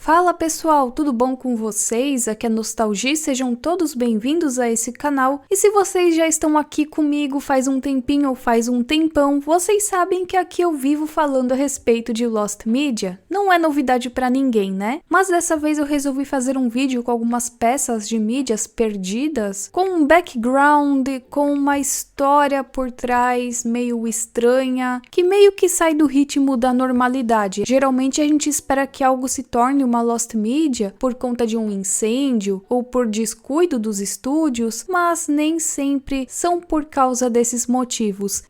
Fala pessoal, tudo bom com vocês? Aqui é Nostalgia, sejam todos bem-vindos a esse canal. E se vocês já estão aqui comigo faz um tempinho ou faz um tempão, vocês sabem que aqui eu vivo falando a respeito de Lost Media. Não é novidade pra ninguém, né? Mas dessa vez eu resolvi fazer um vídeo com algumas peças de mídias perdidas, com um background, com uma história por trás meio estranha, que meio que sai do ritmo da normalidade. Geralmente a gente espera que algo se torne uma Lost Media por conta de um incêndio ou por descuido dos estúdios, mas nem sempre são por causa desses motivos.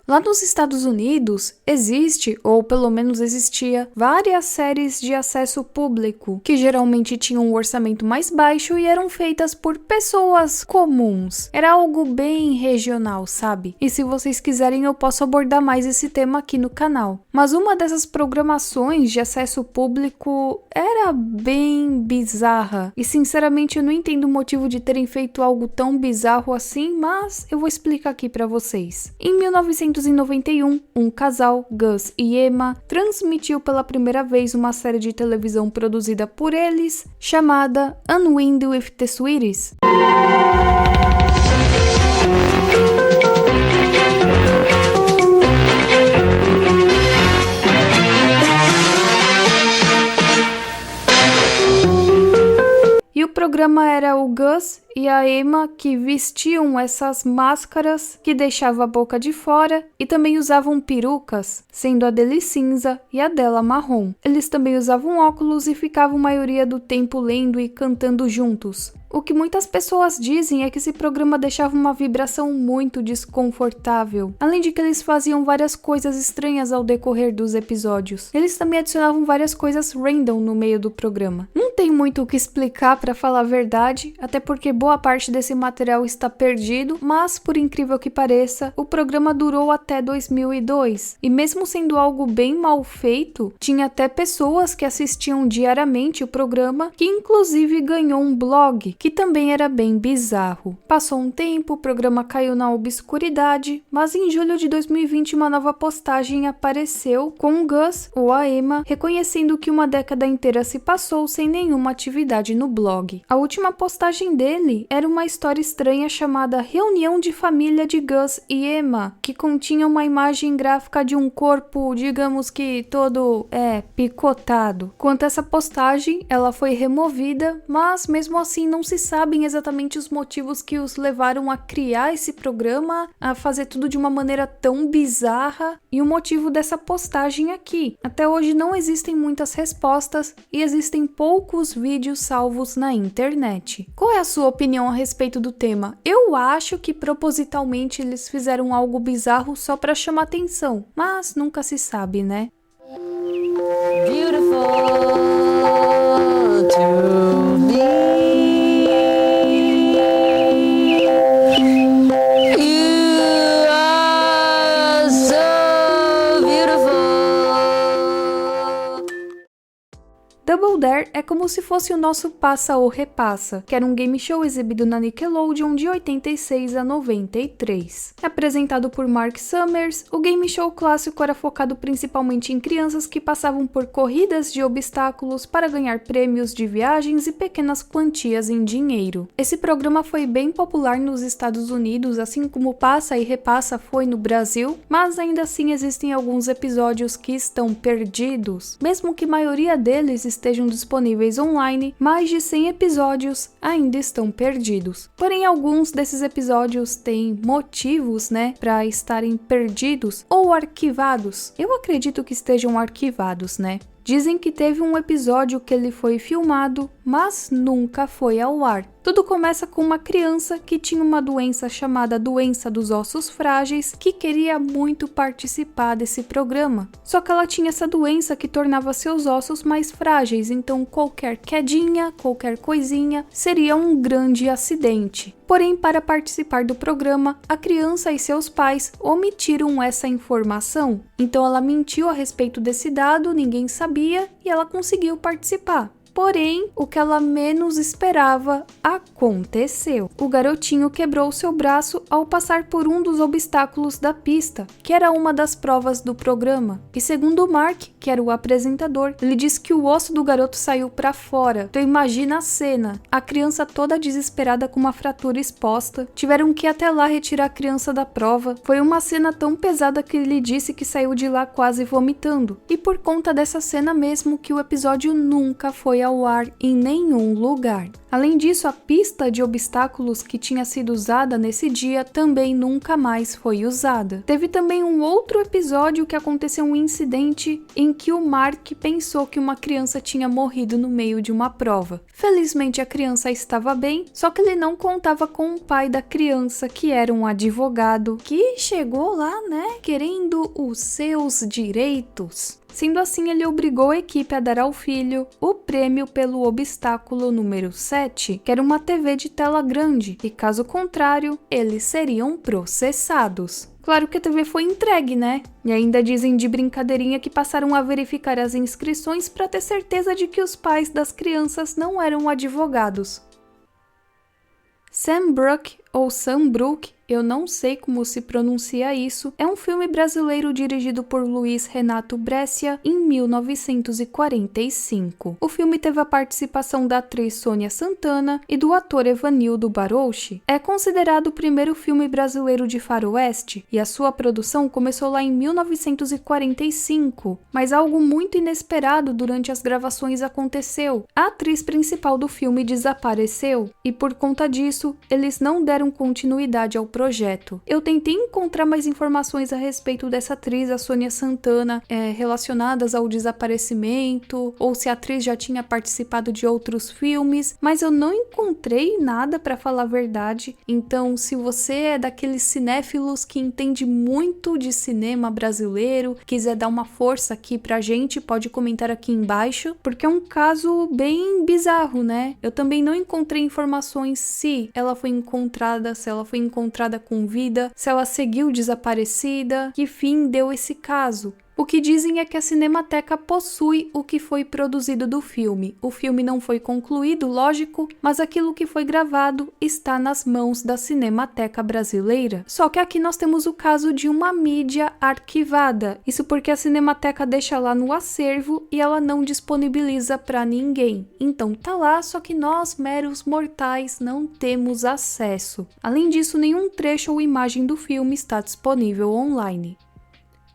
Lá nos Estados Unidos, existe, ou pelo menos existia, várias séries de acesso público, que geralmente tinham um orçamento mais baixo e eram feitas por pessoas comuns. Era algo bem regional, sabe? E se vocês quiserem eu posso abordar mais esse tema aqui no canal. Mas uma dessas programações de acesso público era bem bizarra. E sinceramente eu não entendo o motivo de terem feito algo tão bizarro assim, mas eu vou explicar aqui pra vocês. Em 1991, um casal, Gus e Emma, transmitiu pela primeira vez uma série de televisão produzida por eles, chamada Unwind with the Sweeties. E o programa era o Gus e a Emma que vestiam essas máscaras que deixavam a boca de fora e também usavam perucas, sendo a dele cinza e a dela marrom. Eles também usavam óculos e ficavam a maioria do tempo lendo e cantando juntos. O que muitas pessoas dizem é que esse programa deixava uma vibração muito desconfortável, além de que eles faziam várias coisas estranhas ao decorrer dos episódios. Eles também adicionavam várias coisas random no meio do programa. Não tem muito o que explicar para falar a verdade, até porque boa parte desse material está perdido, mas por incrível que pareça, o programa durou até 2002. E mesmo sendo algo bem mal feito, tinha até pessoas que assistiam diariamente o programa, que inclusive ganhou um blog, que também era bem bizarro. Passou um tempo, o programa caiu na obscuridade, mas em julho de 2020 uma nova postagem apareceu com o Gus ou a Emma reconhecendo que uma década inteira se passou sem nenhuma atividade no blog. A última postagem dele era uma história estranha chamada Reunião de Família de Gus e Emma, que continha uma imagem gráfica de um corpo, digamos que todo picotado. Quanto a essa postagem, ela foi removida, mas mesmo assim não se sabem exatamente os motivos que os levaram a criar esse programa, a fazer tudo de uma maneira tão bizarra e o motivo dessa postagem aqui. Até hoje não existem muitas respostas e existem poucos vídeos salvos na internet. Qual é a sua opinião a respeito do tema? Eu acho que propositalmente eles fizeram algo bizarro só para chamar atenção, mas nunca se sabe, né? Beautiful to me. Double Dare é como se fosse o nosso Passa ou Repassa, que era um game show exibido na Nickelodeon de 86 a 93. Apresentado por Mark Summers, o game show clássico era focado principalmente em crianças que passavam por corridas de obstáculos para ganhar prêmios de viagens e pequenas quantias em dinheiro. Esse programa foi bem popular nos Estados Unidos, assim como Passa e Repassa foi no Brasil, mas ainda assim existem alguns episódios que estão perdidos. Mesmo que a maioria deles estejam disponíveis online, mais de 100 episódios ainda estão perdidos. Porém, alguns desses episódios têm motivos, para estarem perdidos ou arquivados. Eu acredito que estejam arquivados, Dizem que teve um episódio que ele foi filmado, mas nunca foi ao ar. Tudo começa com uma criança que tinha uma doença chamada doença dos ossos frágeis, que queria muito participar desse programa. Só que ela tinha essa doença que tornava seus ossos mais frágeis, então qualquer quedinha, qualquer coisinha, seria um grande acidente. Porém, para participar do programa, a criança e seus pais omitiram essa informação. Então ela mentiu a respeito desse dado, ninguém sabia e ela conseguiu participar. Porém, o que ela menos esperava aconteceu. O garotinho quebrou seu braço ao passar por um dos obstáculos da pista, que era uma das provas do programa. E segundo Mark, que era o apresentador, ele disse que o osso do garoto saiu para fora. Então imagina a cena, a criança toda desesperada com uma fratura exposta, tiveram que ir até lá retirar a criança da prova. Foi uma cena tão pesada que ele disse que saiu de lá quase vomitando. E por conta dessa cena mesmo que o episódio nunca foi ao ar em nenhum lugar. Além disso, a pista de obstáculos que tinha sido usada nesse dia também nunca mais foi usada. Teve também um outro episódio que aconteceu um incidente em que o Mark pensou que uma criança tinha morrido no meio de uma prova. Felizmente a criança estava bem, só que ele não contava com o pai da criança, que era um advogado, que chegou lá, né, querendo os seus direitos. Sendo assim, ele obrigou a equipe a dar ao filho o prêmio pelo obstáculo número 7, que era uma TV de tela grande, e caso contrário, eles seriam processados. Claro que a TV foi entregue, né? E ainda dizem de brincadeirinha que passaram a verificar as inscrições para ter certeza de que os pais das crianças não eram advogados. Sam Brook, ou Sam Brook, eu não sei como se pronuncia isso, é um filme brasileiro dirigido por Luiz Renato Brescia em 1945. O filme teve a participação da atriz Sônia Santana e do ator Evanildo Barouche. É considerado o primeiro filme brasileiro de faroeste e a sua produção começou lá em 1945, mas algo muito inesperado durante as gravações aconteceu. A atriz principal do filme desapareceu e por conta disso, eles não deram continuidade ao projeto. Eu tentei encontrar mais informações a respeito dessa atriz, a Sônia Santana, relacionadas ao desaparecimento, ou se a atriz já tinha participado de outros filmes, mas eu não encontrei nada para falar a verdade. Então, se você é daqueles cinéfilos que entende muito de cinema brasileiro, quiser dar uma força aqui pra gente, pode comentar aqui embaixo, porque é um caso bem bizarro, né? Eu também não encontrei informações se ela foi encontrada, se ela foi encontrada com vida, se ela seguiu desaparecida, que fim deu esse caso. O que dizem é que a Cinemateca possui o que foi produzido do filme. O filme não foi concluído, lógico, mas aquilo que foi gravado está nas mãos da Cinemateca brasileira. Só que aqui nós temos o caso de uma mídia arquivada. Isso porque a Cinemateca deixa lá no acervo e ela não disponibiliza para ninguém. Então tá lá, só que nós, meros mortais, não temos acesso. Além disso, nenhum trecho ou imagem do filme está disponível online.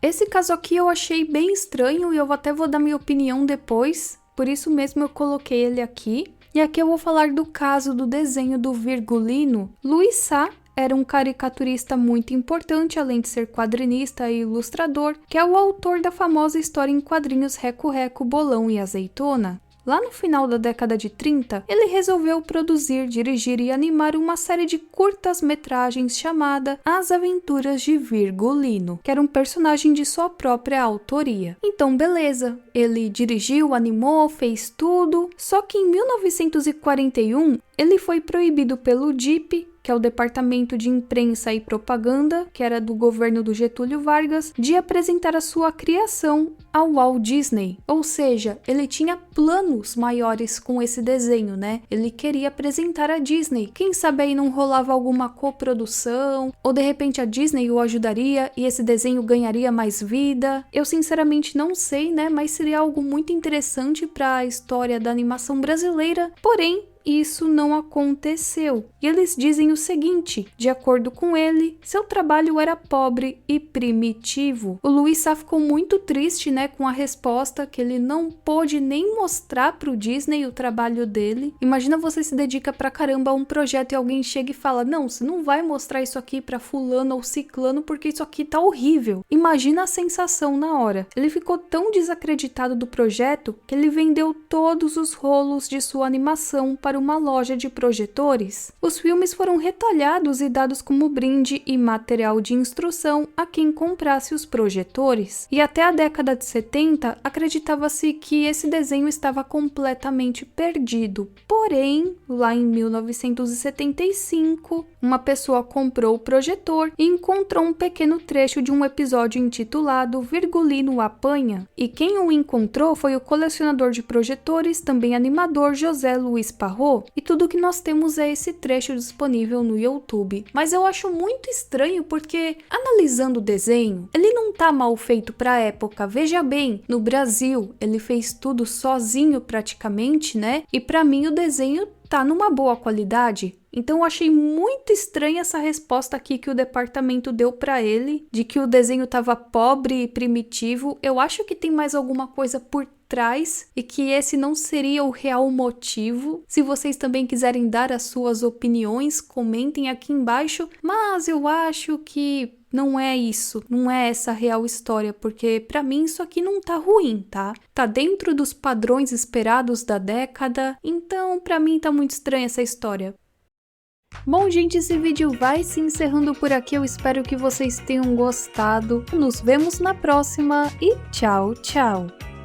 Esse caso aqui eu achei bem estranho e eu até vou dar minha opinião depois, por isso mesmo eu coloquei ele aqui. E aqui eu vou falar do caso do desenho do Virgulino. Luiz Sá era um caricaturista muito importante, além de ser quadrinista e ilustrador, que é o autor da famosa história em quadrinhos Reco Reco, Bolão e Azeitona. Lá no final da década de 30, ele resolveu produzir, dirigir e animar uma série de curtas-metragens chamada As Aventuras de Virgulino, que era um personagem de sua própria autoria. Então, beleza, ele dirigiu, animou, fez tudo, só que em 1941, ele foi proibido pelo DIP, que é o Departamento de Imprensa e Propaganda, que era do governo do Getúlio Vargas, de apresentar a sua criação ao Walt Disney. Ou seja, ele tinha planos maiores com esse desenho, né? Ele queria apresentar a Disney. Quem sabe aí não rolava alguma coprodução, ou de repente a Disney o ajudaria e esse desenho ganharia mais vida. Eu sinceramente não sei, né? Mas seria algo muito interessante para a história da animação brasileira. Porém, isso não aconteceu. E eles dizem o seguinte, de acordo com ele, seu trabalho era pobre e primitivo. O Luiz Sá ficou muito triste, né, com a resposta, que ele não pôde nem mostrar pro Disney o trabalho dele. Imagina você se dedica pra caramba a um projeto e alguém chega e fala, não, você não vai mostrar isso aqui pra fulano ou ciclano porque isso aqui tá horrível. Imagina a sensação na hora. Ele ficou tão desacreditado do projeto que ele vendeu todos os rolos de sua animação para para uma loja de projetores. Os filmes foram retalhados e dados como brinde e material de instrução a quem comprasse os projetores. E até a década de 70, acreditava-se que esse desenho estava completamente perdido. Porém, lá em 1975, uma pessoa comprou o projetor e encontrou um pequeno trecho de um episódio intitulado Virgulino Apanha. E quem o encontrou foi o colecionador de projetores, também animador, José Luiz Parrot. E tudo que nós temos é esse trecho disponível no YouTube. Mas eu acho muito estranho porque, analisando o desenho, ele não tá mal feito pra época. Veja bem, no Brasil, ele fez tudo sozinho praticamente, né? E pra mim o desenho tá numa boa qualidade. Então eu achei muito estranha essa resposta aqui que o departamento deu pra ele, de que o desenho tava pobre e primitivo. Eu acho que tem mais alguma coisa por trás e que esse não seria o real motivo. Se vocês também quiserem dar as suas opiniões, comentem aqui embaixo, mas eu acho que não é isso, não é essa a real história, porque pra mim isso aqui não tá ruim, tá? Tá dentro dos padrões esperados da década, então pra mim tá muito estranha essa história. Bom, gente, esse vídeo vai se encerrando por aqui, eu espero que vocês tenham gostado. Nos vemos na próxima e tchau, tchau!